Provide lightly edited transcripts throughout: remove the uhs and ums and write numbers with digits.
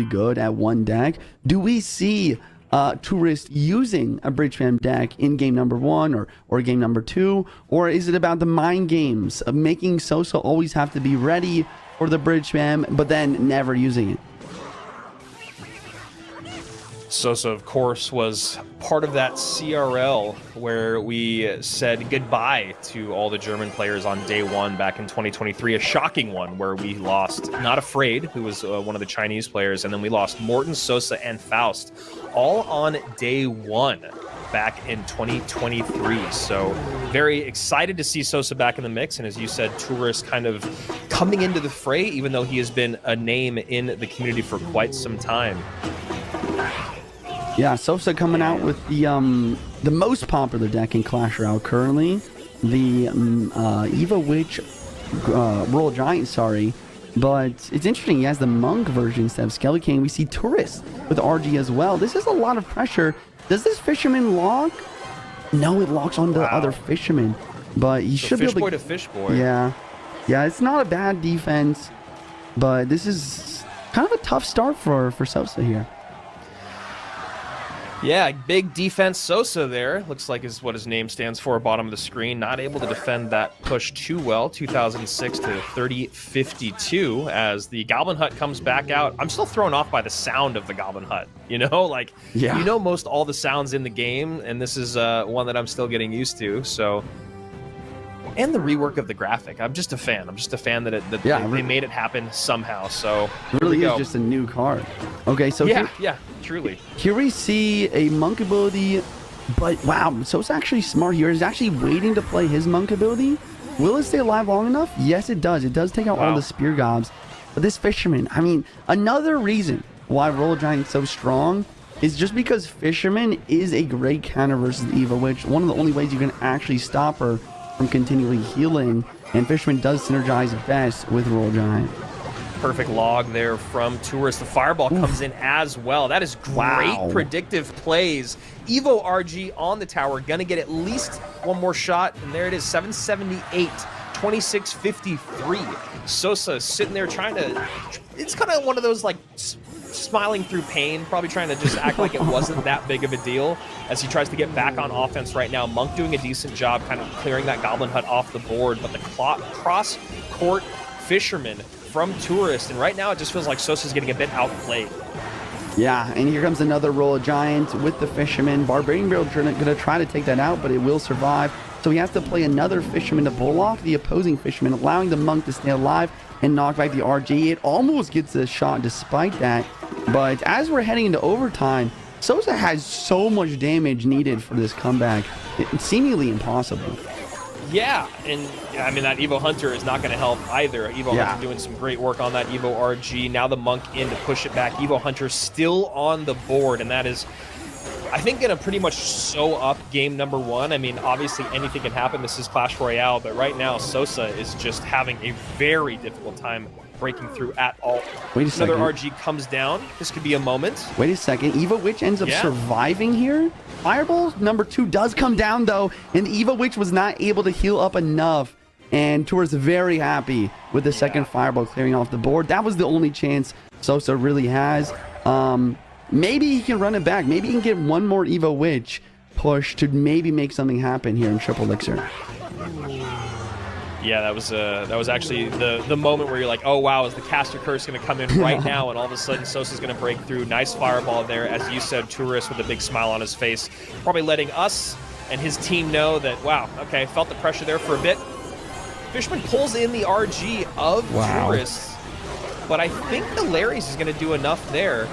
good at one deck. Do we see Tourist using a Bridge Fam deck in game number 1 or game number 2? Or is it about the mind games of making Sosa always have to be ready for the Bridge Fam, but then never using it? Sosa, of course, was part of that CRL where we said goodbye to all the German players on day 1 back in 2023. A shocking one where we lost Not Afraid, who was one of the Chinese players, and then we lost Morten, Sosa, and Faust, all on day 1 back in 2023. So very excited to see Sosa back in the mix. And as you said, Tourist kind of coming into the fray, even though he has been a name in the community for quite some time. Yeah, Sosa coming out with the most popular deck in Clash Royale currently, the Evo Witch Royal Giant, sorry. But it's interesting, he has the Monk version instead of Skelly King. We see Tourist with RG as well. This is a lot of pressure. Does this Fisherman lock? No, it locks on the other Fisherman. But he should be able to... Fishboy to Fishboy. Yeah. Yeah, it's not a bad defense. But this is kind of a tough start for Sosa here. Yeah, big defense Sosa there. Looks like is what his name stands for, bottom of the screen. Not able to defend that push too well. 2006 to 3052 as the Goblin Hut comes back out. I'm still thrown off by the sound of the Goblin Hut. You know, like, yeah. You know most all the sounds in the game, and this is one that I'm still getting used to. So, and the rework of the graphic. I'm just a fan. I'm just a fan that they made it happen somehow. So it really is just a new card. Okay, so yeah, truly. Here we see a Monk ability, but wow, Sosa actually smart here. He's actually waiting to play his Monk ability. Will it stay alive long enough? Yes, it does. It does take out all the Spear Gobs. But this Fisherman, I mean, another reason why Royal Giant's so strong is just because Fisherman is a great counter versus the Evo Witch. One of the only ways you can actually stop her from continually healing, and Fisherman does synergize best with Royal Giant. Perfect log there from Tourist. The Fireball comes in as well. That is great predictive plays. Evo RG on the tower, gonna get at least one more shot, and there it is, 778, 2653. Sosa sitting there trying to, it's kind of one of those like smiling through pain, probably trying to just act like it wasn't that big of a deal as he tries to get back on offense right now. Monk doing a decent job kind of clearing that Goblin Hut off the board, but the cross-court Fisherman from Tourist, and right now it just feels like Sosa's getting a bit outplayed. Yeah, and here comes another Royal Giant with the Fisherman. Barbarian Barrel going to try to take that out, but it will survive. So he has to play another Fisherman to bullock the opposing Fisherman, allowing the Monk to stay alive and knock back the RG. It almost gets a shot despite that. But as we're heading into overtime, Sosa has so much damage needed for this comeback. It's seemingly impossible. Yeah, and I mean, that Evo Hunter is not going to help either. Evo Hunter doing some great work on that Evo RG. Now the Monk in to push it back. Evo Hunter still on the board, and that is, I think, going to pretty much sew up game number 1. I mean, obviously anything can happen. This is Clash Royale, but right now Sosa is just having a very difficult time breaking through at all. Wait a second. Another RG comes down. This could be a moment. Wait a second. Evo Witch ends up surviving here. Fireball number 2 does come down, though, and the Evo Witch was not able to heal up enough. And Tour's very happy with the second Fireball clearing off the board. That was the only chance Sosa really has. Maybe he can run it back. Maybe he can get one more Evo Witch push to maybe make something happen here in Triple Elixir. Yeah, that was actually the moment where you're like, oh wow, is the caster curse going to come in right now? And all of a sudden Sosa's going to break through. Nice Fireball there, as you said. Tourist with a big smile on his face, probably letting us and his team know that, wow, okay, felt the pressure there for a bit. Fishman pulls in the RG of Tourist, but I think the Larry's is going to do enough there.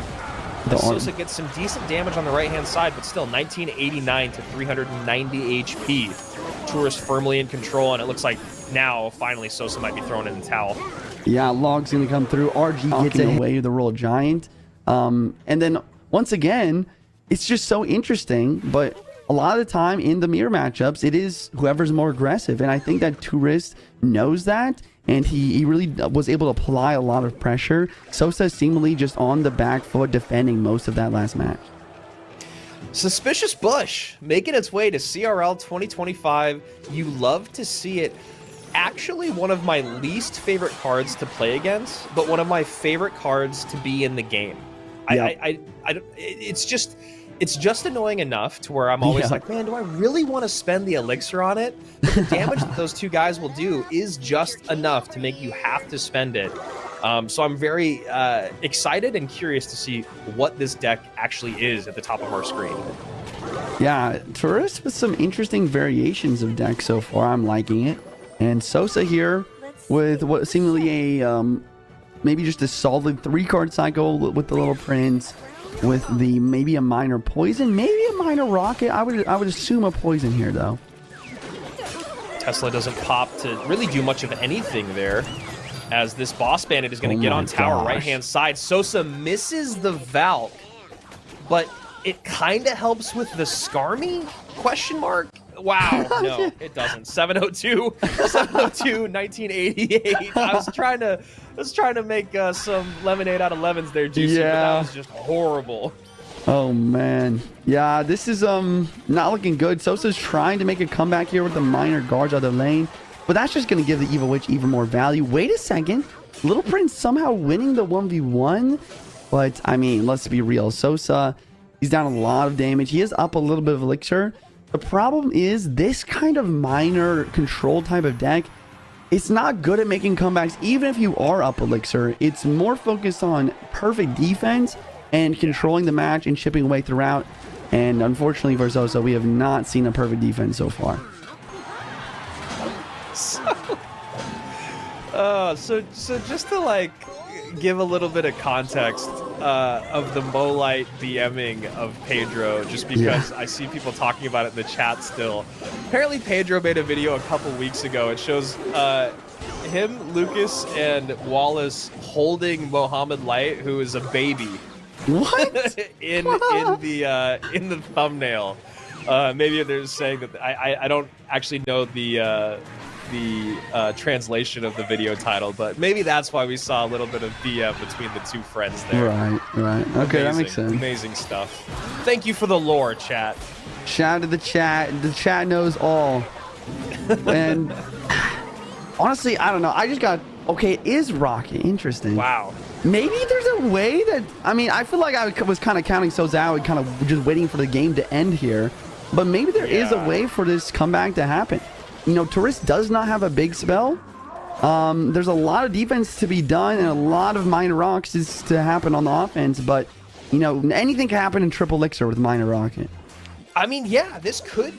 Sosa gets some decent damage on the right-hand side, but still 1989 to 390 HP. Tourist firmly in control, and it looks like now finally Sosa might be throwing in the towel. Yeah, Log's going to come through. RG gets away the Royal Giant. And then once again, it's just so interesting, but a lot of the time in the mirror matchups, it is whoever's more aggressive. And I think that Tourist knows that, and he really was able to apply a lot of pressure. Sosa seemingly just on the back foot defending most of that last match. Suspicious Bush making its way to CRL 2025. You love to see it. Actually, one of my least favorite cards to play against, but one of my favorite cards to be in the game. It's just annoying enough to where I'm always like, man, do I really want to spend the elixir on it? But the damage that those two guys will do is just enough to make you have to spend it. So I'm very excited and curious to see what this deck actually is at the top of our screen. Yeah, Tourist with some interesting variations of decks so far. I'm liking it. And Sosa here with what seemingly a maybe just a solid 3-card cycle with the Little Prince, with the maybe a minor poison, maybe a minor rocket. I would assume a poison here though. Tesla doesn't pop to really do much of anything there, as this boss bandit is going to get on tower right hand side. Sosa misses the Valk, but it kind of helps with the Skarmy question mark. Wow, no, it doesn't. 702, 1988. I was trying to make some lemonade out of lemons there, Juicy, but that was just horrible. Oh man, yeah, this is not looking good. Sosa's trying to make a comeback here with the minor guards out of the lane, but that's just going to give the Evil Witch even more value. Wait a second, Little Prince somehow winning the 1v1, but I mean, let's be real. Sosa, he's down a lot of damage. He is up a little bit of elixir. The problem is this kind of minor control type of deck, it's not good at making comebacks even if you are up elixir. It's more focused on perfect defense and controlling the match and chipping away throughout. And unfortunately for Sosa, we have not seen a perfect defense so far. So just to like give a little bit of context of the Molite BMing of Pedro, just because I see people talking about it in the chat still. Apparently Pedro made a video a couple weeks ago. It shows him, Lucas, and Wallace holding Mohammed Light, who is a baby. What? in the thumbnail. Maybe they're saying that I don't actually know the translation of the video title, but maybe that's why we saw a little bit of BM between the two friends there. Right. Okay, that makes sense. Amazing stuff. Thank you for the lore, chat. Shout out to the chat. The chat knows all. And honestly, I don't know. I just got... Okay, it is Rocket. Interesting. Wow. Maybe there's a way that... I mean, I feel like I was kind of counting Sosa out and kind of just waiting for the game to end here. But maybe there is a way for this comeback to happen. You know, Tourist does not have a big spell. There's a lot of defense to be done and a lot of minor rocks to happen on the offense. But, you know, anything can happen in triple elixir with minor rocket. I mean, yeah, this could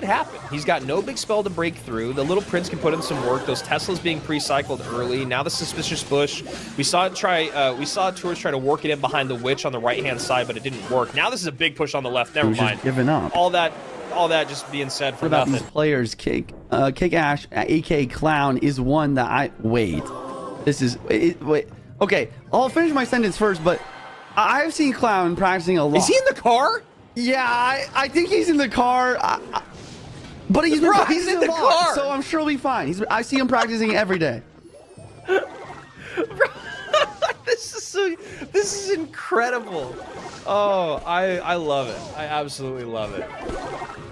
happen. He's got no big spell to break through. The Little Prince can put in some work. Those Teslas being pre-cycled early. Now the Suspicious Bush. We saw Tourist try to work it in behind the Witch on the right-hand side, but it didn't work. Now this is a big push on the left. Never mind. Just giving up. All that just being said for what about nothing. These players? Cake Ash, aka Clown, is one that wait. Okay, I'll finish my sentence first, but I've seen Clown practicing a lot. Is he in the car? Yeah, I think he's in the car. But he's in the car, so I'm sure he'll be fine. I see him practicing every day. This is incredible. Oh, I love it. I absolutely love it.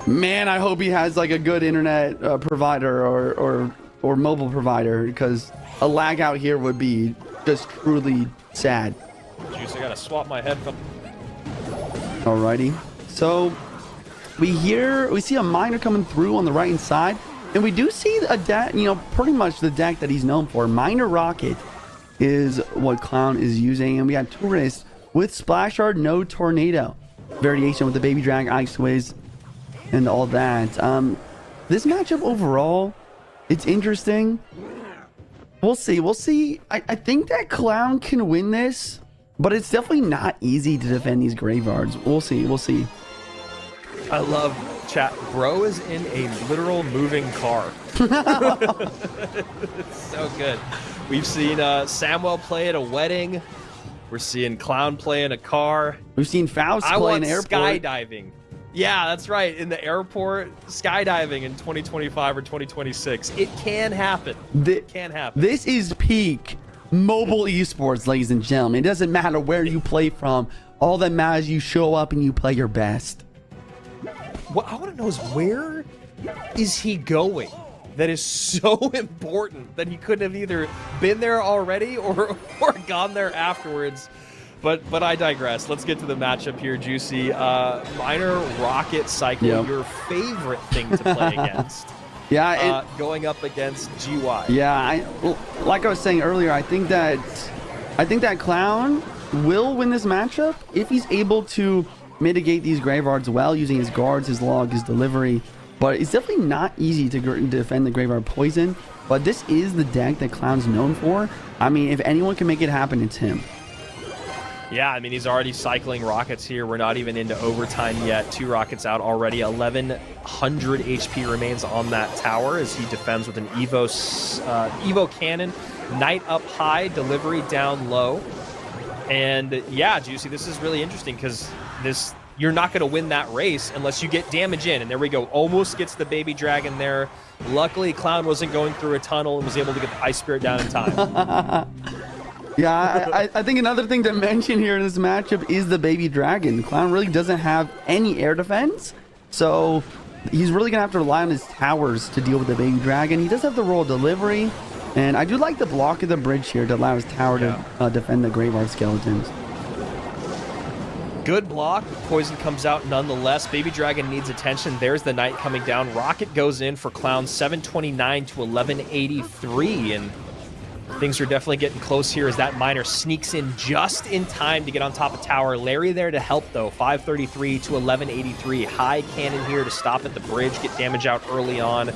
Man, I hope he has like a good internet provider or mobile provider, because a lag out here would be just truly sad. Juice, I gotta swap my headphones. Alrighty, so we see a miner coming through on the right hand side, and we do see a deck, you know, pretty much the deck that he's known for. Minor Rocket is what Clown is using, and we got Tourist with Splash Art, no Tornado variation with the Baby Drag, Ice Wiz, and all that. This matchup overall, it's interesting. We'll see. I think that Clown can win this, but it's definitely not easy to defend these graveyards. We'll see. I love chat. Bro is in a literal moving car. It's so good. We've seen Samuel play at a wedding. We're seeing Clown play in a car. We've seen Faust play in an airport. Skydiving. Yeah, that's right. In the airport, skydiving in 2025 or 2026. It can happen. It can happen. This is peak mobile esports, ladies and gentlemen. It doesn't matter where you play from. All that matters is you show up and you play your best. What I want to know is, where is he going? That is so important that he couldn't have either been there already or gone there afterwards. but I digress. Let's get to the matchup here, Juicy. Miner Rocket Cycle, your favorite thing to play against. Yeah, going up against GY. Yeah, like I was saying earlier, I think that Clown will win this matchup if he's able to mitigate these Graveyards well using his guards, his log, his delivery. But it's definitely not easy to defend the Graveyard Poison. But this is the deck that Clown's known for. I mean, if anyone can make it happen, it's him. Yeah, I mean, he's already cycling rockets here. We're not even into overtime yet. 2 rockets out already. 1100 HP remains on that tower as he defends with an Evo cannon. Knight up high, delivery down low. And yeah, Juicy, this is really interesting because you're not going to win that race unless you get damage in. And there we go. Almost gets the baby dragon there. Luckily, Clown wasn't going through a tunnel and was able to get the Ice Spirit down in time. Yeah, I think another thing to mention here in this matchup is the baby dragon. Clown really doesn't have any air defense, so he's really going to have to rely on his towers to deal with the baby dragon. He does have the roll delivery, and I do like the block of the bridge here to allow his tower to defend the Graveyard Skeletons. Good block. Poison comes out nonetheless. Baby Dragon needs attention. There's the Knight coming down. Rocket goes in for Clown, 729 to 1183, and things are definitely getting close here as that Miner sneaks in just in time to get on top of tower. Larry there to help, though. 533 to 1183. High cannon here to stop at the bridge, get damage out early on.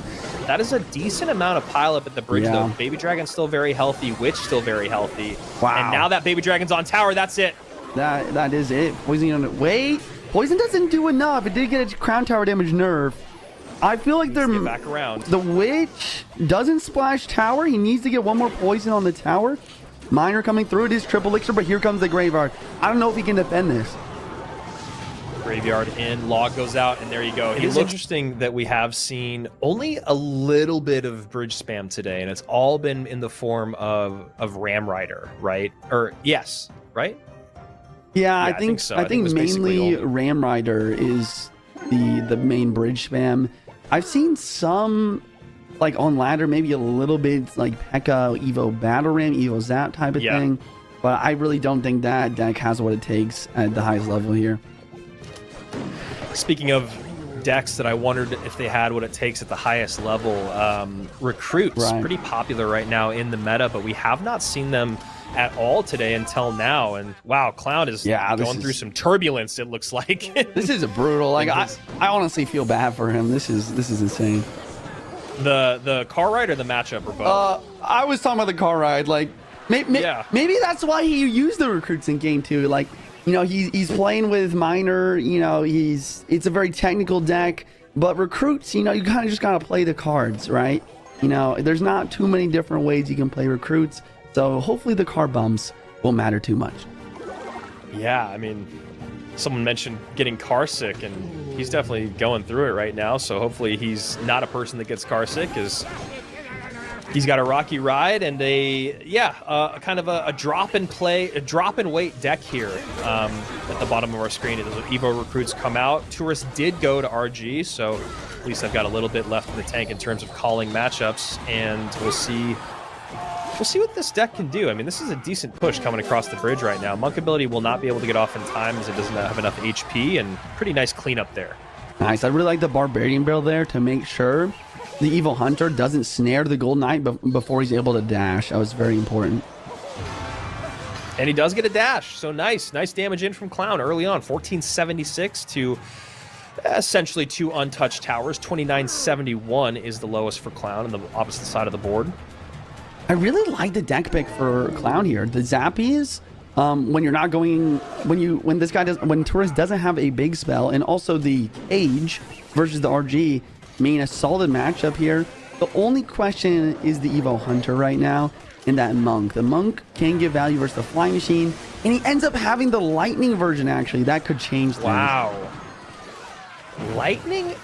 That is a decent amount of pileup at the bridge, though. Baby Dragon's still very healthy. Witch still very healthy. Wow. And now that Baby Dragon's on tower, that's it. That is it. Poison on it. Wait, Poison doesn't do enough. It did get a crown tower damage nerf. I feel like they're back around. The Witch doesn't splash tower. He needs to get one more poison on the tower. Miner coming through. It is triple elixir, but here comes the Graveyard. I don't know if he can defend this. Graveyard in, log goes out, and there you go. It is interesting that we have seen only a little bit of bridge spam today, and it's all been in the form of Ram Rider, right? Or yes, right? Yeah, I think so. I think mainly Ram Rider is the main bridge spam. I've seen some like on ladder, maybe a little bit like P.E.K.K.A, Evo Battle Ram, Evo Zap type of thing. But I really don't think that deck has what it takes at the highest level here. Speaking of decks that I wondered if they had what it takes at the highest level, Recruits, pretty popular right now in the meta, but we have not seen them at all today until now. And wow, Clown is going through some turbulence, it looks like. This is brutal. Like I honestly feel bad for him. This is insane. The car ride or the matchup or both? I was talking about the car ride. Like maybe that's why he used the Recruits in game 2. Like, you know, he's playing with Miner, you know, it's a very technical deck, but Recruits, you know, you kind of just gotta play the cards, right? You know, there's not too many different ways you can play Recruits. So hopefully the car bumps won't matter too much. Yeah, I mean, someone mentioned getting car sick, and he's definitely going through it right now. So hopefully he's not a person that gets car sick, because he's got a rocky ride and kind of a drop and play, a drop and wait deck here at the bottom of our screen. The Evo Recruits come out. Tourists did go to RG, so at least I've got a little bit left in the tank in terms of calling matchups, and we'll see what this deck can do. I mean, this is a decent push coming across the bridge right now. Monk ability will not be able to get off in time as it doesn't have enough HP, and pretty nice cleanup there. Nice. I really like the Barbarian build there to make sure the Evil Hunter doesn't snare the Gold Knight before he's able to dash. That was very important. And he does get a dash, so nice damage in from Clown early on. 1476 to essentially 2 untouched towers. 2971 is the lowest for Clown on the opposite side of the board. I really like the deck pick for Clown here. The Zappies, when you're not going, when Tourist doesn't have a big spell, and also the Cage versus the RG mean a solid matchup here. The only question is the Evo Hunter right now and that Monk. The Monk can give value versus the Flying Machine, and he ends up having the Lightning version, actually. That could change things. Wow. Lightning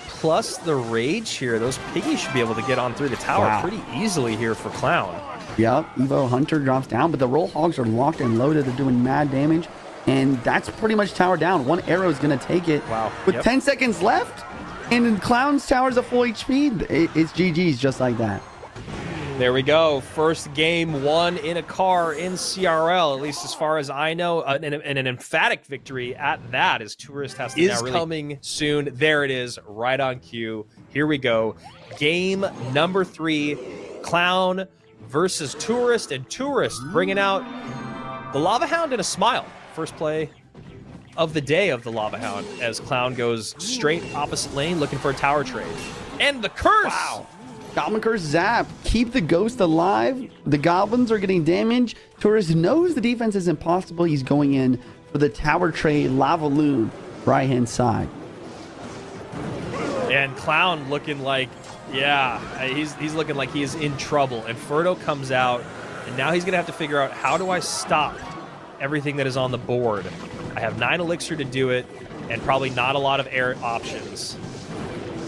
plus the Rage here. Those piggies should be able to get on through the tower pretty easily here for Clown. Yep, Evo Hunter drops down, but the Roll Hogs are locked and loaded. They're doing mad damage, and that's pretty much tower down. One arrow is going to take it. Wow. With 10 seconds left, and in Clown's tower's at full HP, it's GG's just like that. There we go. First game won in a car in CRL, at least as far as I know, and an emphatic victory at that, as Tourist has to now really coming soon. There it is, right on cue. Here we go. Game number 3, Clown versus Tourist, and Tourist bringing out the Lava Hound and a smile. First play of the day of the Lava Hound, as Clown goes straight opposite lane looking for a tower trade. And the curse! Wow. Goblin Curse Zap. Keep the ghost alive. The goblins are getting damaged. Tourist knows the defense is impossible. He's going in for the tower trade Lava Loon, right-hand side. And Clown looking like, yeah, he's looking like he is in trouble. Inferno comes out, and now he's going to have to figure out, how do I stop everything that is on the board? I have 9 elixir to do it, and probably not a lot of air options.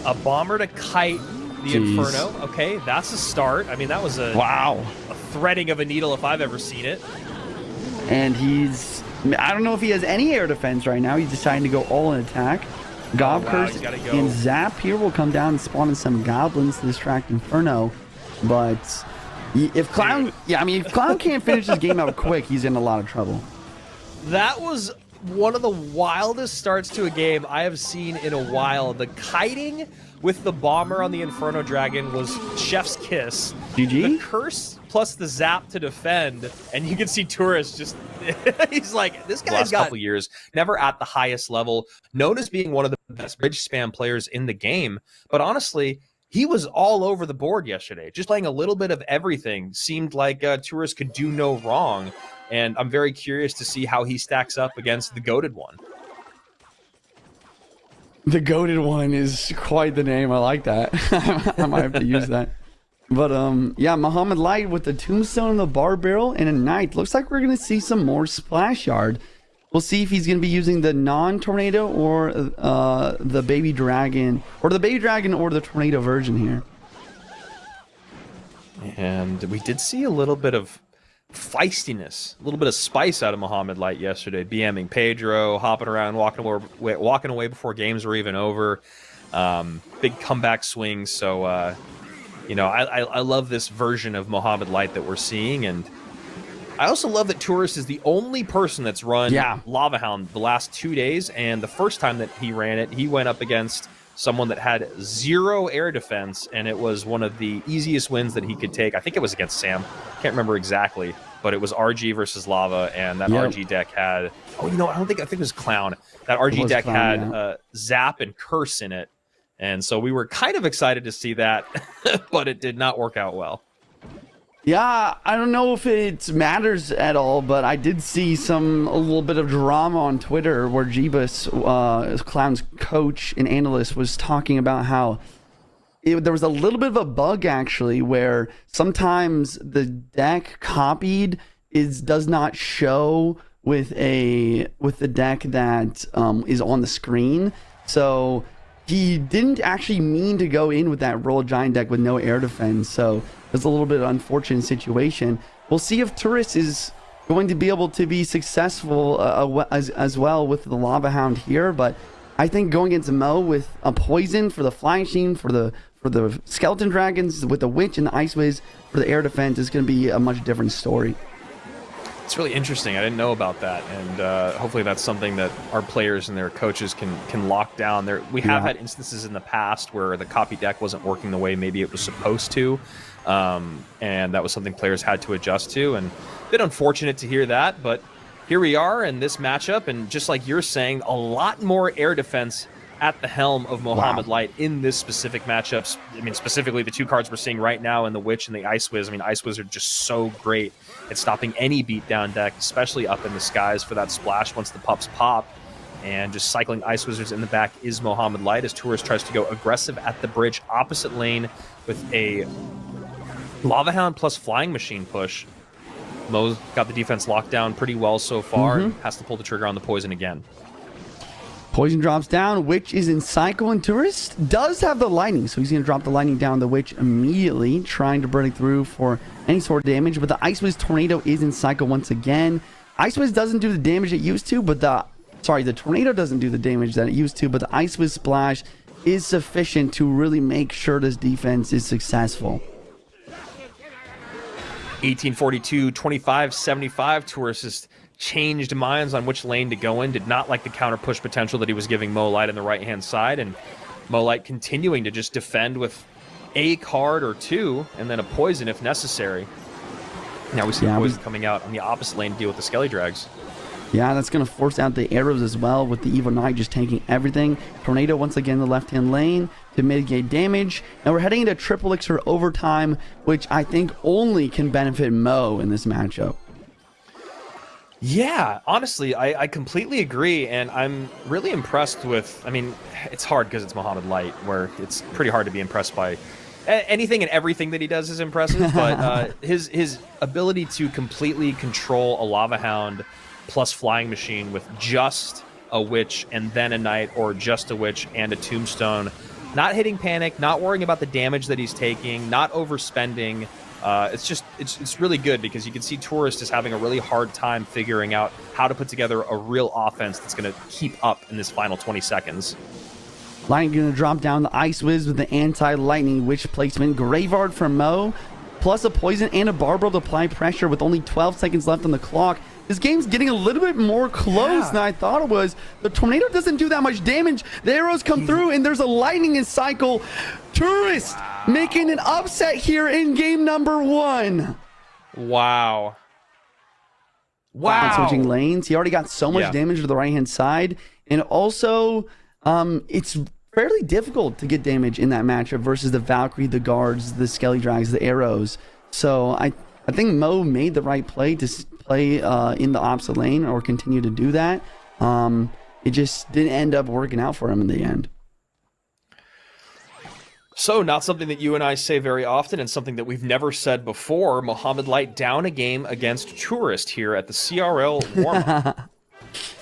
A bomber to kite the Inferno. Okay, that's a start. I mean, that was a threading of a needle if I've ever seen it. And I don't know if he has any air defense right now. He's deciding to go all in attack. Gob Curse and Zap here will come down and spawn in some goblins to distract Inferno. But if Clown, if Clown can't finish this game out quick, he's in a lot of trouble. That was one of the wildest starts to a game I have seen in a while. The kiting with the bomber on the Inferno Dragon was chef's kiss. GG? The curse plus the zap to defend, and you can see Tourist just, he's like, this guy's got couple years, never at the highest level, known as being one of the best bridge spam players in the game, but honestly, he was all over the board yesterday, just playing a little bit of everything. Seemed like Tourist could do no wrong, and I'm very curious to see how he stacks up against the goated one. The goated one is quite the name. I like that. I might have to use that. But yeah, Muhammad Light with the tombstone and the bar barrel and a knight. Looks like we're gonna see some more splash yard. We'll see if he's gonna be using the non-tornado or the baby dragon, or the tornado version here. And we did see a little bit of feistiness, a little bit of spice out of Muhammad Light yesterday, BMing Pedro, hopping around, walking away before games were even over. Big comeback swings. So, you know, I love this version of Muhammad Light that we're seeing. And I also love that Tourist is the only person that's run Lava Hound the last 2 days. And the first time that he ran it, he went up against someone that had 0 air defense, and it was one of the easiest wins that he could take. I think it was against Sam. Can't remember exactly, but it was RG versus Lava, and that RG deck had... Oh, you know, I think it was Clown. That RG deck had Zap and Curse in it, and so we were kind of excited to see that, but it did not work out well. Yeah, I don't know if it matters at all, but I did see a little bit of drama on Twitter where Jeebus, Clown's coach and analyst, was talking about how there was a little bit of a bug actually, where sometimes the deck copied does not show with the deck that is on the screen. So he didn't actually mean to go in with that Royal Giant deck with no air defense. So it's a little bit of an unfortunate situation. We'll see if Tourist is going to be able to be successful as well with the Lava Hound here. But I think going against Mo with a poison for the Flying Machine, for the Skeleton Dragons, with the Witch and the Ice Wiz for the air defense is going to be a much different story. It's really interesting. I didn't know about that, and hopefully that's something that our players and their coaches can lock down. We have had instances in the past where the copy deck wasn't working the way maybe it was supposed to, and that was something players had to adjust to, and a bit unfortunate to hear that, but here we are in this matchup, and just like you're saying, a lot more air defense at the helm of Muhammad Light in this specific matchup. I mean, specifically the 2 cards we're seeing right now in the Witch and the Ice Wiz. I mean, Ice Wiz are just so great at stopping any beatdown deck, especially up in the skies for that splash once the pups pop. And just cycling Ice Wizards in the back is Muhammad Light as Tourist tries to go aggressive at the bridge opposite lane with a Lava Hound plus Flying Machine push. Mo's got the defense locked down pretty well so far. Has to pull the trigger on the poison again. Poison drops down. Witch is in Cycle, and Tourist does have the lightning, so he's going to drop the lightning down the Witch immediately, trying to break through for any sort of damage. But the Ice Wiz Tornado is in Cycle once again. Ice Wiz doesn't do the damage it used to, but the Tornado doesn't do the damage that it used to, but the Ice Wiz Splash is sufficient to really make sure this defense is successful. 1842, 2575. Tourist just changed minds on which lane to go in. Did not like the counter push potential that he was giving Mo Light on the right-hand side. And Mo Light continuing to just defend with a card or two and then a poison if necessary. Now we see poison coming out on the opposite lane to deal with the Skelly Drags. Yeah, that's going to force out the arrows as well, with the Evo Knight just tanking everything. Tornado once again in the left-hand lane to mitigate damage. And we're heading into triple elixir overtime, which I think only can benefit Mo in this matchup. Yeah, honestly, I completely agree, and I'm really impressed with, I mean, it's hard because it's Mohamed Light, where it's pretty hard to be impressed by anything and everything that he does is impressive, but his ability to completely control a Lava Hound plus Flying Machine with just a Witch and then a Knight, or just a Witch and a Tombstone, not hitting panic, not worrying about the damage that he's taking, not overspending. It's really good, because you can see Tourist is having a really hard time figuring out how to put together a real offense that's going to keep up in this final 20 seconds. Lightning going to drop down the Ice Wiz with the anti-lightning witch placement. Graveyard from Mo, plus a poison and a Barbaro to apply pressure with only 12 seconds left on the clock. This game's getting a little bit more close than I thought it was. The Tornado doesn't do that much damage. The arrows come through, and there's a lightning in cycle. Tourist making an upset here in game number 1. Wow. Switching lanes. He already got so much damage to the right-hand side. And also, it's fairly difficult to get damage in that matchup versus the Valkyrie, the Guards, the Skelly Drags, the arrows. So I think Mo made the right play to play in the opposite lane, or continue to do that. It just didn't end up working out for him in the end. So, not something that you and I say very often, and something that we've never said before. Mohamed Light down a game against Tourist here at the CRL warm-up.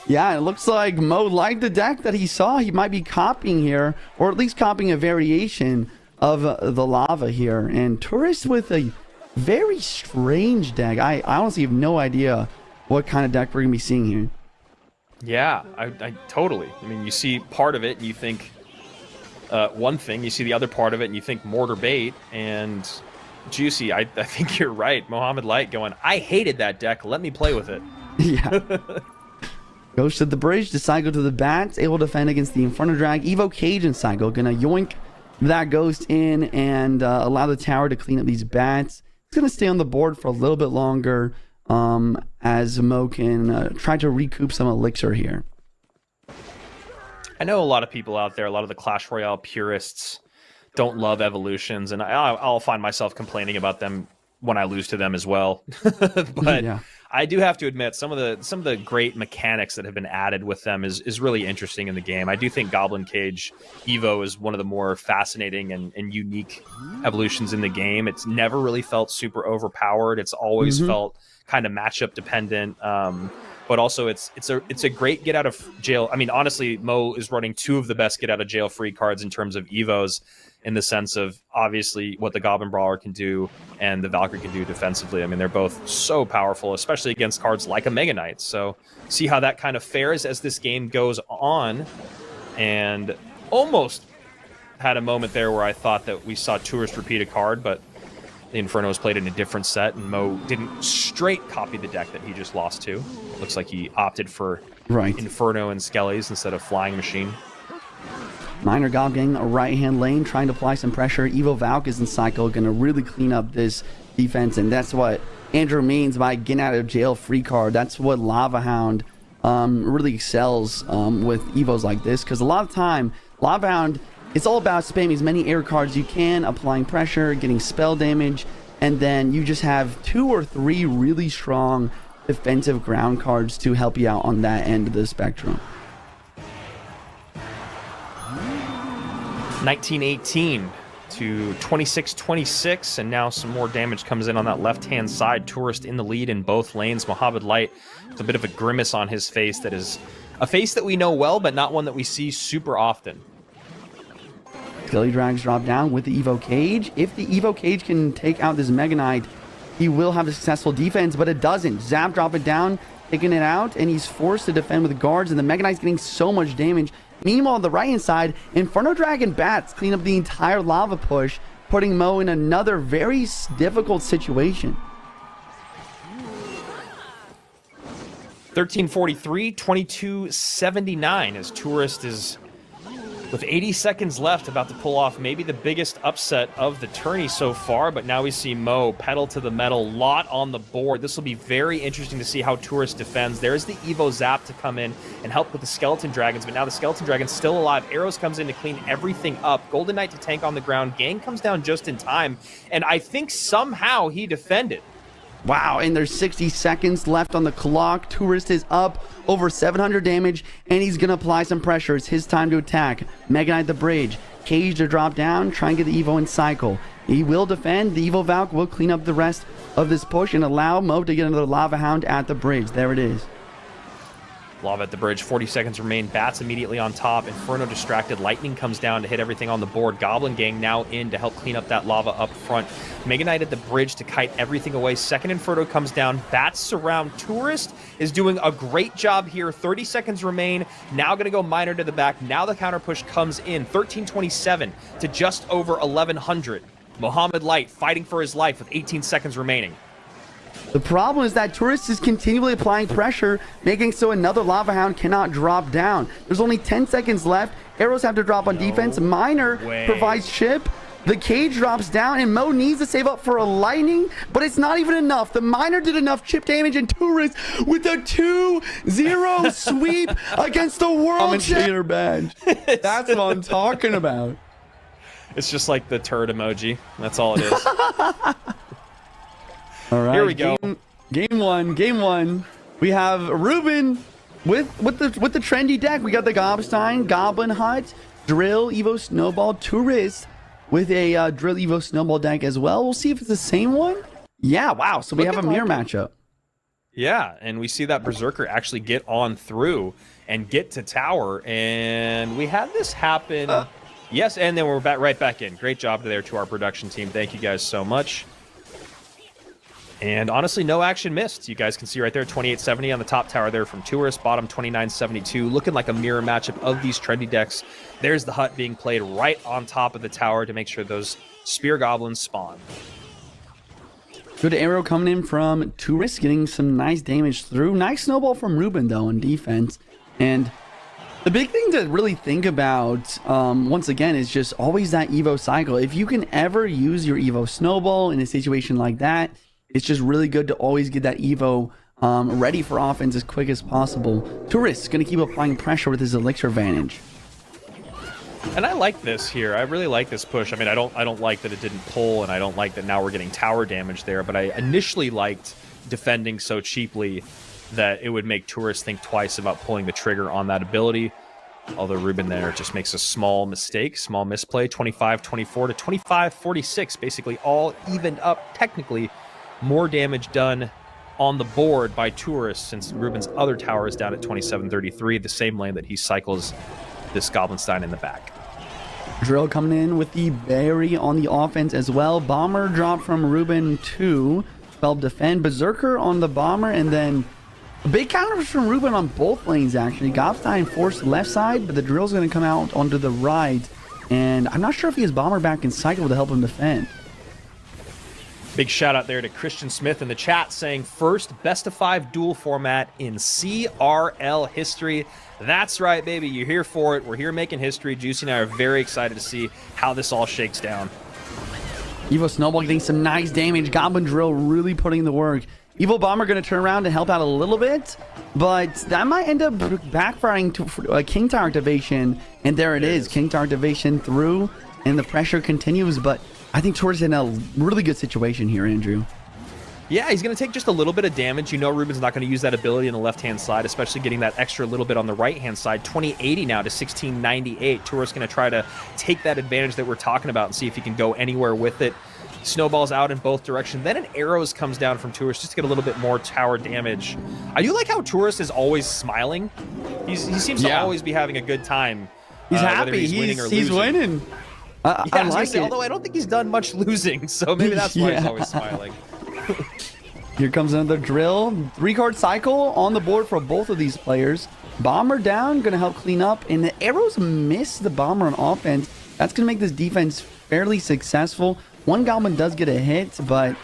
Yeah, it looks like Mo liked the deck that he saw. He might be copying here, or at least copying a variation of the Lava here. And Tourist with a very strange deck. I honestly have no idea what kind of deck we're going to be seeing here. Yeah, I totally. I mean, you see part of it and you think one thing, you see the other part of it and you think Mortar Bait, and Juicy, I think you're right. Mohamed Light going, I hated that deck, let me play with it. Yeah. Goes to the bridge to cycle to the bats, able to defend against the Inferno Drag. Evo Cage and cycle, gonna yoink that ghost in and allow the tower to clean up these bats. It's gonna stay on the board for a little bit longer as Mo can try to recoup some elixir here. I know a lot of people out there, a lot of the Clash Royale purists don't love evolutions, and I'll find myself complaining about them when I lose to them as well. But yeah. I do have to admit, some of the great mechanics that have been added with them is really interesting in the game. I do think Goblin Cage Evo is one of the more fascinating and unique evolutions in the game. It's never really felt super overpowered. It's always felt kind of matchup dependent. But also it's a great get out of jail. I mean, honestly, Mo is running two of the best get out of jail free cards in terms of Evos, in the sense of obviously what the Goblin Brawler can do and the Valkyrie can do defensively. I mean, they're both so powerful, especially against cards like a Mega Knight. So see how that kind of fares as this game goes on. And almost had a moment there where I thought that we saw Tourist repeat a card, but the Inferno was played in a different set, and Mo didn't straight copy the deck that he just lost to. Looks like he opted for Inferno and Skellies instead of Flying Machine. Miner Gob getting a right-hand lane, trying to apply some pressure. Evo Valk is in cycle, going to really clean up this defense, and that's what Andrew means by getting out of jail free card. That's what Lava Hound really excels with Evos like this, because a lot of time, Lava Hound, it's all about spamming as many air cards you can, applying pressure, getting spell damage, and then you just have 2 or 3 really strong defensive ground cards to help you out on that end of the spectrum. 1918 to 26-26, and now some more damage comes in on that left-hand side. Tourist in the lead in both lanes. Mohamed Light with a bit of a grimace on his face that is a face that we know well, but not one that we see super often. Skelly Drags drop down with the Evo Cage. If the Evo Cage can take out this Mega Knight, he will have a successful defense, but it doesn't. Zap drop it down, taking it out, and he's forced to defend with guards, and the Mega Knight's getting so much damage. Meanwhile, on the right-hand side, Inferno Dragon Bats clean up the entire lava push, putting Mo in another very difficult situation. 13:43, 22:79 as Tourist is, with 80 seconds left, about to pull off maybe the biggest upset of the tourney so far. But now we see Mo pedal to the metal, lot on the board. This will be very interesting to see how Tourist defends. There's the Evo Zap to come in and help with the Skeleton Dragons, but now the Skeleton Dragon's still alive. Arrows comes in to clean everything up. Golden Knight to tank on the ground. Gang comes down just in time, and I think somehow he defended. Wow, and there's 60 seconds left on the clock. Tourist is up over 700 damage, and he's going to apply some pressure. It's his time to attack. Mega Knight the bridge. Cage to drop down, try and get the Evo in cycle. He will defend. The Evo Valk will clean up the rest of this push and allow Mo to get another Lava Hound at the bridge. There it is. Lava at the bridge, 40 seconds remain. Bats immediately on top. Inferno distracted. Lightning comes down to hit everything on the board. Goblin Gang now in to help clean up that lava up front. Mega Knight at the bridge to kite everything away. Second Inferno comes down. Bats surround. Tourist is doing a great job here. 30 seconds remain. Now going to go Miner to the back. Now the counter push comes in. 13:27 to just over 1100. Mohammed Light fighting for his life with 18 seconds remaining. The problem is that Tourist is continually applying pressure, making so another Lava Hound cannot drop down. There's only 10 seconds left. Arrows have to drop on defense. Miner provides chip. The Cage drops down, and Mo needs to save up for a Lightning, but it's not even enough. The Miner did enough chip damage, and Tourist with a 2-0 sweep against the World Champion badge. That's what I'm talking about. It's just like the turd emoji. That's all it is. All right, here we go. Game one. We have Ruben with the trendy deck. We got the Gobstein, Goblin Hut, Drill, Evo Snowball, Tourist with a Drill Evo Snowball deck as well. We'll see if it's the same one. Yeah, wow. So we have a mirror matchup. Yeah, and we see that Berserker actually get on through and get to tower, and we had this happen. Yes, and then we're right back in. Great job there to our production team. Thank you guys so much. And honestly, no action missed. You guys can see right there, 2870 on the top tower there from Tourist, bottom 2972, looking like a mirror matchup of these trendy decks. There's the Hut being played right on top of the tower to make sure those Spear Goblins spawn. Good arrow coming in from Tourist, getting some nice damage through. Nice snowball from Ruben, though, in defense. And the big thing to really think about, once again, is just always that Evo cycle. If you can ever use your Evo snowball in a situation like that, it's just really good to always get that Evo ready for offense as quick as possible. Tourist going to keep applying pressure with his Elixir advantage. And I like this here. I really like this push. I mean, I don't like that it didn't pull, and I don't like that now we're getting tower damage there, but I initially liked defending so cheaply that it would make Tourist think twice about pulling the trigger on that ability. Although Ruben there just makes a small mistake, small misplay, 25-24 to 25-46, basically all evened up technically. More damage done on the board by Tourist since Ruben's other tower is down at 2733, the same lane that he cycles this Goblinstein in the back. Drill coming in with the Berry on the offense as well. Bomber drop from Ruben to help defend. Berserker on the Bomber, and then big counters from Ruben on both lanes, actually. Gobstein forced left side, but the Drill's going to come out onto the right, and I'm not sure if he has Bomber back in cycle to help him defend. Big shout out there to Christian Smith in the chat saying first best of 5 duel format in CRL history. That's right, baby. You're here for it. We're here making history. Juicy and I are very excited to see how this all shakes down. Evo Snowball getting some nice damage. Goblin Drill really putting in the work. Evo Bomber going to turn around to help out a little bit, but that might end up backfiring to King Tower activation. And there it is. King Tower activation through, and the pressure continues, but I think Tourist in a really good situation here, Andrew. Yeah, he's going to take just a little bit of damage. You know Ruben's not going to use that ability on the left-hand side, especially getting that extra little bit on the right-hand side. 2080 now to 1698. Tourist going to try to take that advantage that we're talking about and see if he can go anywhere with it. Snowballs out in both directions. Then an arrows comes down from Tourist just to get a little bit more tower damage. I do like how Tourist is always smiling. He seems to always be having a good time. He's happy. He's winning. I like it. Although I don't think he's done much losing, so maybe that's why he's always smiling. Here comes another Drill. 3-card cycle on the board for both of these players. Bomber down, going to help clean up, and the arrows miss the Bomber on offense. That's going to make this defense fairly successful. One Goblin does get a hit, but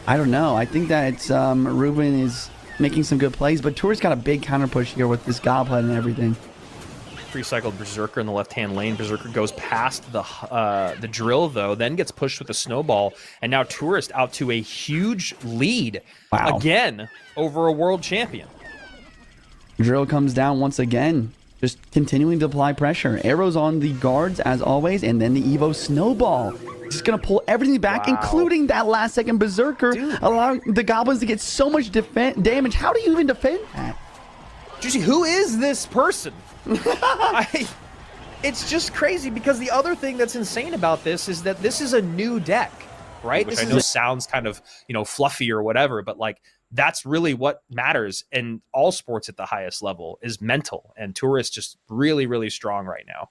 I don't know. I think that Ruben is making some good plays, but Tourist got a big counter push here with this Goblet and everything. Free-cycled Berserker in the left-hand lane. Berserker goes past the drill, though, then gets pushed with a snowball, and now Tourist out to a huge lead again over a world champion. Drill comes down once again, just continuing to apply pressure. Arrows on the guards, as always, and then the Evo snowball. Just going to pull everything back, including that last-second Berserker, allowing the Goblins to get so much damage. How do you even defend that? Juicy, who is this person? It's just crazy, because the other thing that's insane about this is that this is a new deck, right? Which I know sounds kind of, fluffy or whatever, but like that's really what matters in all sports at the highest level is mental, and Tourist just really, really strong right now.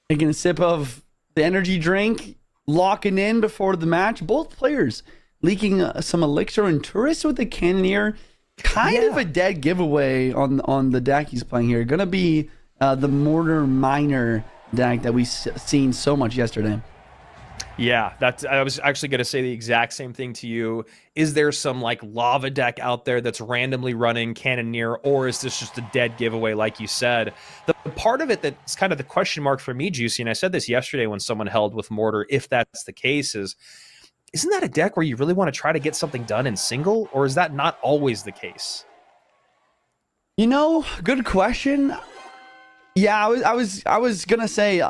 Taking a sip of the energy drink, locking in before the match. Both players leaking some elixir, and Tourist with the Cannoneer. Kind of a dead giveaway on the deck he's playing here. Gonna be the Mortar Miner deck that we've seen so much yesterday. Yeah, I was actually going to say the exact same thing to you. Is there some like lava deck out there that's randomly running Cannoneer, or is this just a dead giveaway like you said? The part of it that's kind of the question mark for me, Juicy, and I said this yesterday when someone held with Mortar, if that's the case, isn't that a deck where you really want to try to get something done in single, or is that not always the case? Good question. Yeah, I was gonna say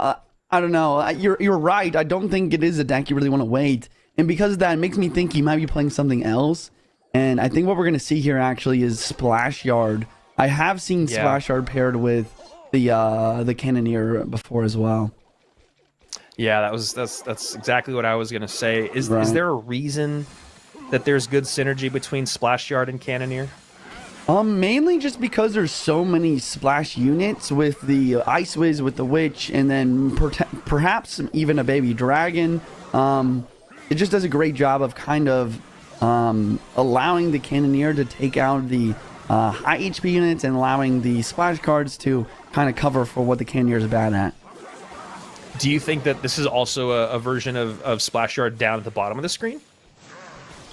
I don't know. You're right. I don't think it is a deck you really want to wait, and because of that, it makes me think he might be playing something else. And I think what we're gonna see here actually is Splash Yard. I have seen Splash Yard paired with the Cannoneer before as well. Yeah, that's exactly what I was gonna say. Is there a reason that there's good synergy between Splash Yard and Cannoneer? Mainly just because there's so many splash units with the Ice Wiz, with the Witch, and then perhaps even a Baby Dragon. It just does a great job of kind of allowing the Cannoneer to take out the high HP units and allowing the splash cards to kind of cover for what the Cannoneer is bad at. Do you think that this is also a version of Splash Yard down at the bottom of the screen?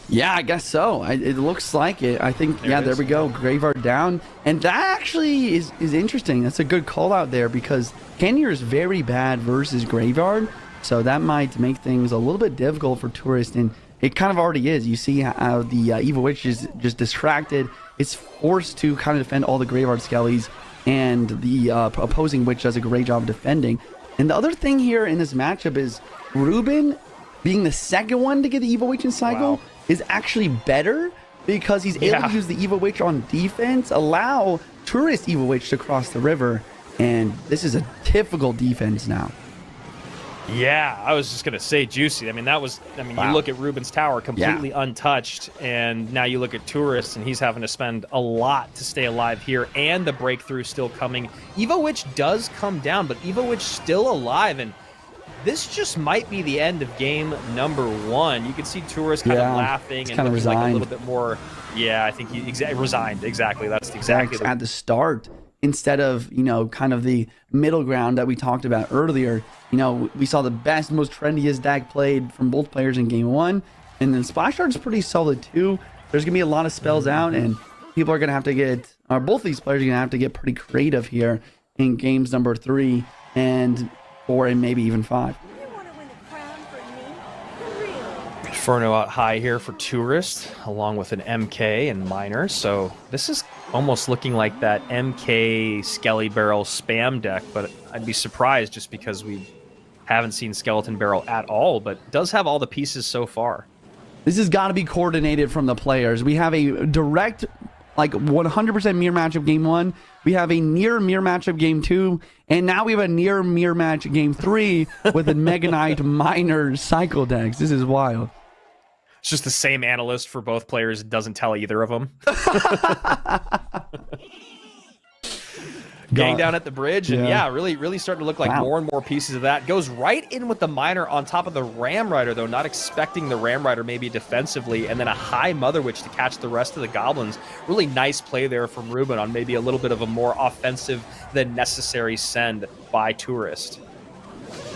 Yeah, I guess so. It looks like it. I think, there we go. Graveyard down. And that actually is interesting. That's a good call out there, because Cannoneer is very bad versus Graveyard. So that might make things a little bit difficult for Tourist. And it kind of already is. You see how the Evil Witch is just distracted. It's forced to kind of defend all the Graveyard Skellies. And the opposing Witch does a great job of defending. And the other thing here in this matchup is Ruben, being the second one to get the Evil Witch in cycle, is actually better, because he's able to use the Evil Witch on defense, allow Tourist Evil Witch to cross the river, and this is a difficult defense now. Yeah, I was just going to say, Juicy. I mean, you look at Ruben's tower completely untouched, and now you look at Tourist, and he's having to spend a lot to stay alive here, and the breakthrough still coming. Evo Witch does come down, but Evo Witch still alive, and this just might be the end of game number 1. You can see Tourist kind of laughing and looking like a little bit more. Yeah, I think he resigned. Exactly. That's exactly at the start, instead of, kind of the middle ground that we talked about earlier. We saw the best, most trendiest deck played from both players in game 1. And then Splash Yard is pretty solid too. There's going to be a lot of spells out, and people are going to have to get, or both these players are going to have to get pretty creative here in games number 3 and 4 and maybe even 5. Inferno out high here for Tourist, along with an MK and Miner. So this is almost looking like that MK Skelly Barrel spam deck, but I'd be surprised just because we haven't seen Skeleton Barrel at all, but does have all the pieces so far. This has got to be coordinated from the players. We have a direct, like 100% mirror matchup game 1. We have a near mirror matchup game 2. And now we have a near mirror match game 3 with a Mega Knight Miner cycle decks. This is wild. It's just the same analyst for both players. It doesn't tell either of them. Gang down at the bridge, and really starting to look like more and more pieces of that. Goes right in with the Miner on top of the Ram Rider, though, not expecting the Ram Rider maybe defensively, and then a high Mother Witch to catch the rest of the Goblins. Really nice play there from Ruben on maybe a little bit of a more offensive than necessary send by Tourist.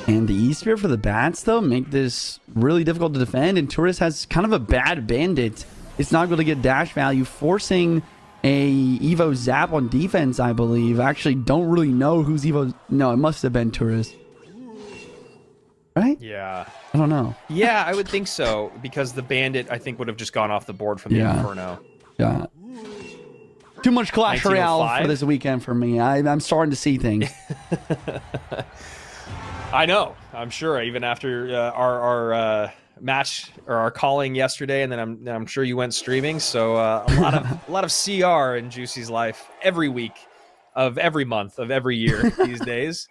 And the E-Spear for the Bats, though, make this really difficult to defend, and Tourist has kind of a bad Bandit It's not going to get dash value, forcing a Evo Zap on defense, I believe. I actually don't really know who's Evo. No, it must have been Tourist. Right? Yeah. I don't know. Yeah, I would think so, because the Bandit, I think, would have just gone off the board from the Inferno. Yeah. Too much Clash Royale for this weekend for me. I'm starting to see things. I know. I'm sure. Even after our match or our calling yesterday, and then I'm sure you went streaming. So a lot of CR in Juicy's life every week of every month of every year these days.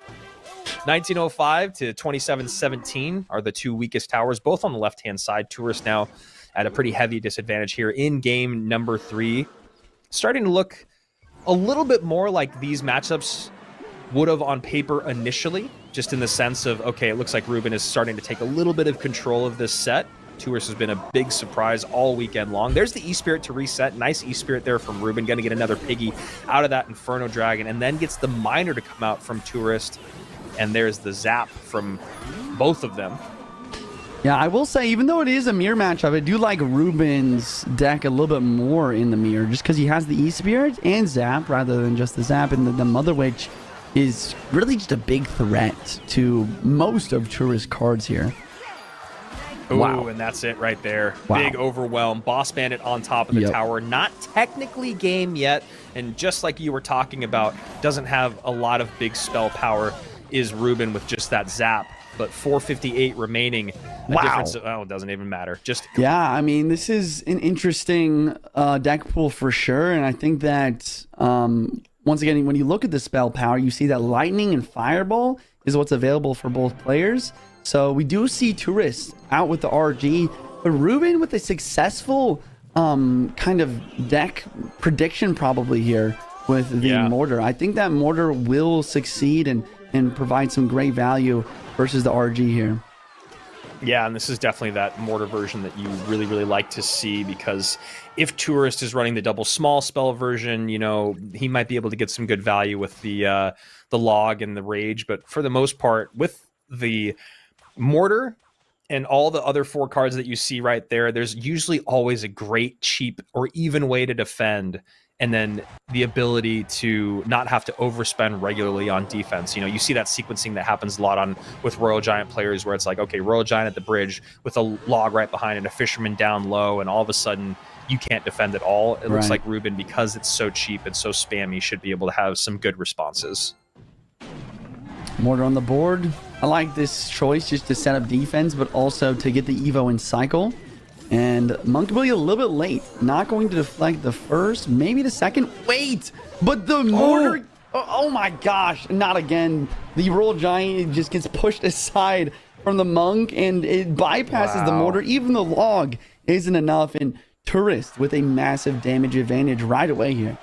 1905 to 2717 are the two weakest towers, both on the left-hand side. Tourist now at a pretty heavy disadvantage here in game number 3. Starting to look a little bit more like these matchups would have on paper initially, just in the sense of, okay, it looks like Ruben is starting to take a little bit of control of this set. Tourist has been a big surprise all weekend long. There's the E-Spirit to reset. Nice E-Spirit there from Ruben. Going to get another Piggy out of that Inferno Dragon, and then gets the Miner to come out from Tourist. And there's the Zap from both of them. Yeah, I will say, even though it is a mirror matchup, I do like Ruben's deck a little bit more in the mirror, just because he has the E-Spirit and Zap rather than just the Zap. And the Mother Witch is really just a big threat to most of Tourist's cards here. Ooh, wow. And that's it right there. Wow. Big overwhelm. Boss Bandit on top of the tower. Not technically game yet. And just like you were talking about, doesn't have a lot of big spell power, is Ruben with just that Zap. But 458 remaining. Wow. Difference of, it doesn't even matter. Just yeah, I mean, this is an interesting deck pool for sure. And I think that, once again, when you look at the spell power, you see that Lightning and Fireball is what's available for both players. So we do see Tourist out with the RG, but Ruben with a successful kind of deck prediction probably here with the Mortar. I think that Mortar will succeed and provide some great value versus the RG here. Yeah, and this is definitely that Mortar version that you really, really like to see, because if Tourist is running the double small spell version, you know, he might be able to get some good value with the Log and the Rage. But for the most part, with the Mortar and all the other 4 cards that you see right there, there's usually always a great, cheap, or even way to defend. And then the ability to not have to overspend regularly on defense. You know, you see that sequencing that happens a lot with Royal Giant players, where it's like, okay, Royal Giant at the bridge with a Log right behind and a Fisherman down low, and all of a sudden you can't defend at all. It looks like Ruben, because it's so cheap and so spammy, should be able to have some good responses. Mortar on the board. I like this choice just to set up defense, but also to get the Evo in cycle. And Monkey a little bit late. Not going to deflect the first, maybe the second. Wait! But the Mortar... Oh my gosh, not again. The Royal Giant just gets pushed aside from the Monk, and it bypasses the Mortar. Even the Log isn't enough, and Tourist with a massive damage advantage right away here.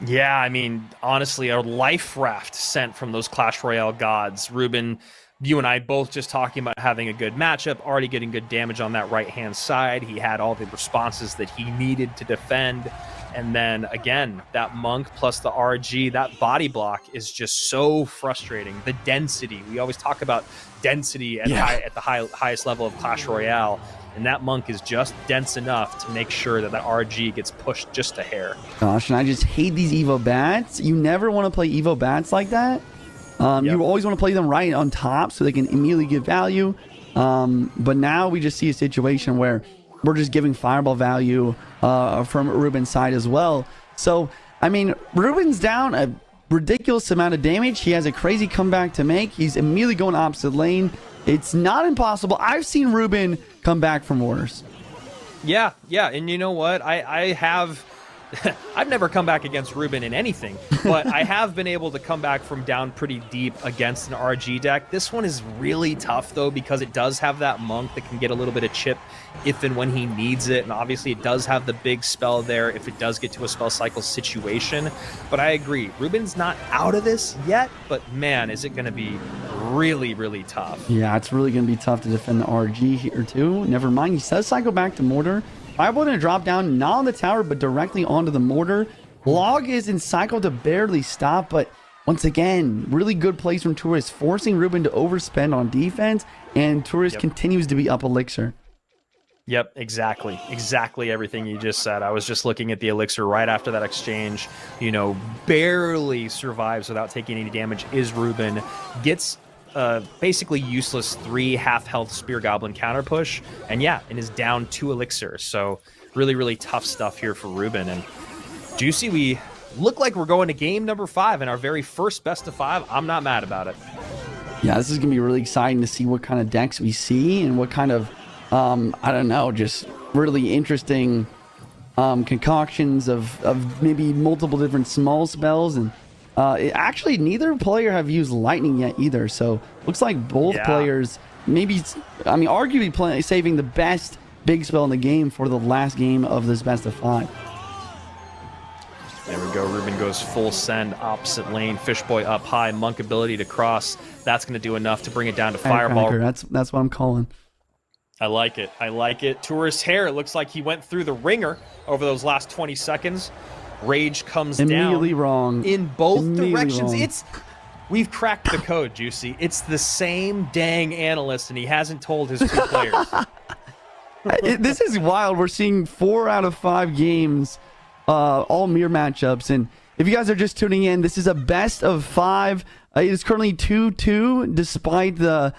Yeah, I mean, honestly, a life raft sent from those Clash Royale gods. Ruben, you and I both just talking about having a good matchup, already getting good damage on that right-hand side. He had all the responses that he needed to defend. And then, again, that Monk plus the RG, that body block is just so frustrating. The density. We always talk about density at the highest level of Clash Royale. And that Monk is just dense enough to make sure that RG gets pushed just a hair. Gosh, and I just hate these Evo Bats. You never want to play Evo Bats like that. You always want to play them right on top so they can immediately get value. But now we just see a situation where we're just giving Fireball value from Ruben's side as well. So, I mean, Ruben's down a ridiculous amount of damage. He has a crazy comeback to make. He's immediately going opposite lane. It's not impossible. I've seen Ruben come back from worse. Yeah, and you know what? I have... I've never come back against Ruben in anything, but I have been able to come back from down pretty deep against an RG deck. This one is really tough, though, because it does have that Monk that can get a little bit of chip if and when he needs it, and obviously it does have the big spell there if it does get to a spell cycle situation. But I agree, Ruben's not out of this yet, but man, is it going to be really, really tough. Yeah, it's really going to be tough to defend the RG here, too. Never mind, he says cycle back to Mortar. Fireball going to drop down, not on the tower, but directly onto the Mortar. Log is in cycle to barely stop, but once again, really good plays from Tourist, forcing Ruben to overspend on defense, and Tourist continues to be up elixir. Yep, exactly everything you just said. I was just looking at the elixir right after that exchange. You know, barely survives without taking any damage is Ruben. Gets basically useless 3 half health spear goblin counter push, and yeah, and is down 2 elixirs. So really tough stuff here for Ruben. And Juicy, we look like we're going to game number 5 in our very first best of 5. I'm not mad about it. Yeah, this is gonna be really exciting to see what kind of decks we see and what kind of I don't know, just really interesting concoctions of maybe multiple different small spells. And actually, neither player have used lightning yet either. So looks like both players maybe, I mean, arguably saving the best big spell in the game for the last game of this best of 5. There we go. Ruben goes full send, opposite lane. Fishboy up high, monk ability to cross. That's going to do enough to bring it down to Fireball. That's what I'm calling. I like it. Tourist hair. It looks like he went through the ringer over those last 20 seconds. Rage comes immediately down. wrong. In both directions. Wrong. We've cracked the code, Juicy. It's the same dang analyst, and he hasn't told his 2 players. This is wild. We're seeing 4 out of 5 games, all mirror matchups. And if you guys are just tuning in, this is a best of 5. It is currently 2-2, despite the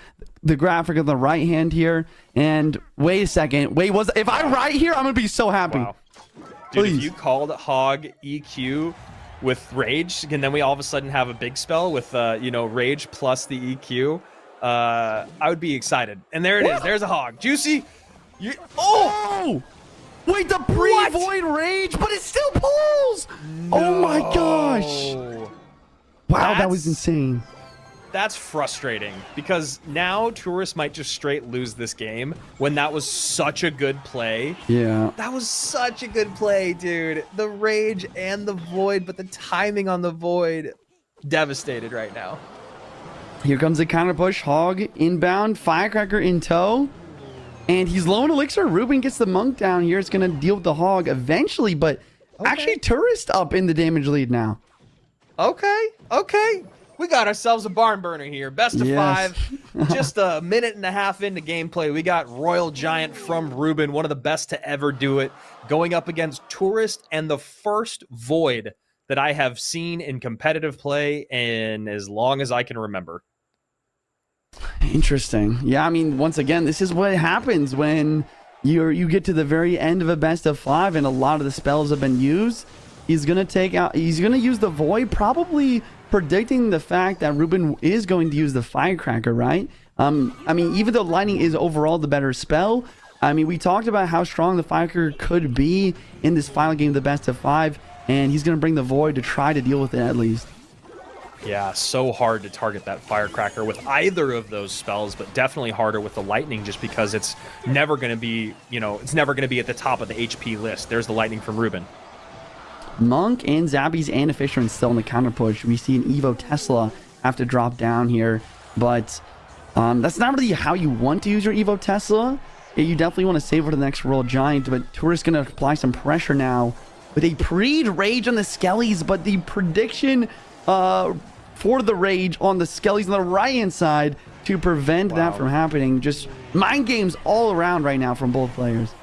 graphic on the right hand here. And wait a second. If I'm right here, I'm gonna be so happy. Wow. Dude, Please. if you called Hog EQ with Rage, and then we all of a sudden have a big spell with Rage plus the EQ, I would be excited. And there it is. There's a Hog. Juicy. Oh! Wait, the pre-void Rage, but it still pulls! No. Oh my gosh! Wow, that was insane. That's frustrating, because now Tourist might just straight lose this game when that was such a good play. Yeah. That was such a good play, dude. The Rage and the Void, but the timing on the Void, devastated right now. Here comes the counter push. Hog inbound, Firecracker in tow. And he's low in elixir. Ruben gets the monk down here. It's going to deal with the Hog eventually, but actually Tourist up in the damage lead now. Okay. We got ourselves a barn burner here. Best of 5. Just a minute and a half into gameplay. We got Royal Giant from Ruben, one of the best to ever do it, going up against Tourist, and the first Void that I have seen in competitive play in as long as I can remember. Interesting. Yeah, I mean, once again, this is what happens when you get to the very end of a best of 5 and a lot of the spells have been used. He's gonna use the Void, probably predicting the fact that Ruben is going to use the Firecracker, right? I mean, even though Lightning is overall the better spell, I mean, we talked about how strong the Firecracker could be in this final game of the best of 5, and he's going to bring the Void to try to deal with it at least. Yeah, so hard to target that Firecracker with either of those spells, but definitely harder with the Lightning just because it's never going to be, it's never going to be at the top of the HP list. There's the Lightning from Ruben. Monk and Zappies and a Fisherman still in the counter push. We see an Evo Tesla have to drop down here, but that's not really how you want to use your Evo Tesla. You definitely want to save for the next Royal Giant, but Tourist going to apply some pressure now with a pre Rage on the Skellies, but the prediction for the Rage on the Skellies on the right-hand side to prevent that from happening. Just mind games all around right now from both players.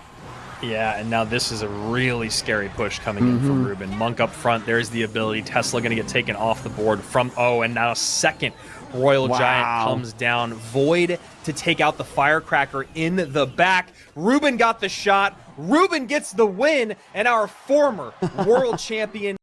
Yeah, and now this is a really scary push coming in from Ruben. Monk up front, there's the ability. Tesla going to get taken off the board from, and now second Royal Giant comes down. Void to take out the Firecracker in the back. Ruben got the shot. Ruben gets the win, and our former world champion